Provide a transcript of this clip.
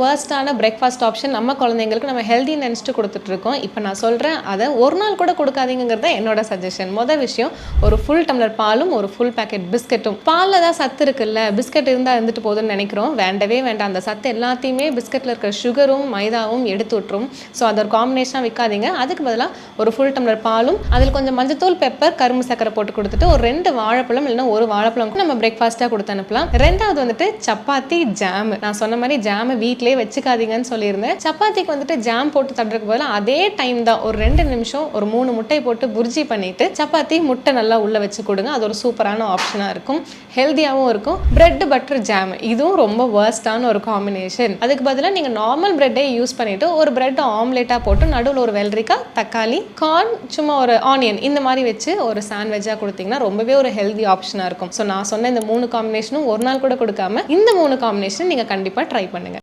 வேர்ஸ்டான breakfast option நம்ம குழந்தைங்களுக்கு நம்ம ஹெல்தி நினச்சிட்டு கொடுத்துட்ருக்கோம். இப்போ நான் சொல்கிறேன், அதை ஒரு நாள் கூட கொடுக்காதீங்கிறது என்னோட சஜஷன். மொதல் விஷயம், ஒரு ஃபுல் டம்ளர் பாலும் ஒரு ஃபுல் பேக்கெட் பிஸ்கெட்டும். பாலில் தான் சத்து இருக்குல்ல, பிஸ்கெட் இருந்தால் இருந்துட்டு போகுதுன்னு நினைக்கிறோம். வேண்டவே வேண்டாம். அந்த சத்து எல்லாத்தையுமே பிஸ்கெட்டில் இருக்கிற சுகரும் மைதாவும் எடுத்து விட்டுரும். ஸோ அது ஒரு காம்பினேஷனாக விற்காதீங்க. அதுக்கு பதிலாக ஒரு ஃபுல் டம்ளர் பாலும் அதில் கொஞ்சம் மஞ்சத்தூள், பெப்பர், கரும்பு சக்கரை போட்டு கொடுத்துட்டு ஒரு 2 வாழைப்பழம் இல்லைன்னா ஒரு வாழைப்பழம் நம்ம பிரேக்ஃபாஸ்ட்டாக கொடுத்து அனுப்பலாம். ரெண்டாவது வந்துட்டு சப்பாத்தி ஜாம். நான் சொன்ன மாதிரி ஜாமை வீட்டிலே வச்சுக்காதீங்கன்னு சொல்லியிருந்தேன். சப்பாத்திக்கு வந்துட்டு ஜாம் போட்டு தட்டுறதுக்கு பதிலாக அதே டைம் தான் ஒரு 2 நிமிஷம் ஒரு 3 முட்டை போட்டு புர்ஜி பண்ணிட்டு சப்பாத்தி முட்டை நல்லா உள்ள வச்சு கொடுங்க. அது ஒரு சூப்பரான ஆப்ஷனாக இருக்கும், ஹெல்த்தியாகவும் இருக்கும். பிரெட் பட்டர் ஜாம், இதுவும் ரொம்ப வேர்ஸ்டான ஒரு காம்பினேஷன். அதுக்கு பதிலாக நீங்கள் நார்மல் பிரெட்டை யூஸ் பண்ணிட்டு ஒரு பிரெட் ஆம்லேட்டாக போட்டு நடுவில் ஒரு வெள்ளரிக்காய், தக்காளி, கார்ன், சும்மா ஒரு ஆனியன் இந்த மாதிரி வச்சு ஒரு சாண்ட்விச்சாக கொடுத்தீங்கன்னா ரொம்பவே ஒரு ஹெல்தி ஆப்ஷனாக இருக்கும். ஸோ நான் சொன்ன இந்த 3 காம்பினேஷனும் ஒரு நாள் கூட கொடுக்காம இந்த 3 காம்பினேஷன் நீங்கள் கண்டிப்பாக ட்ரை பண்ணுங்க.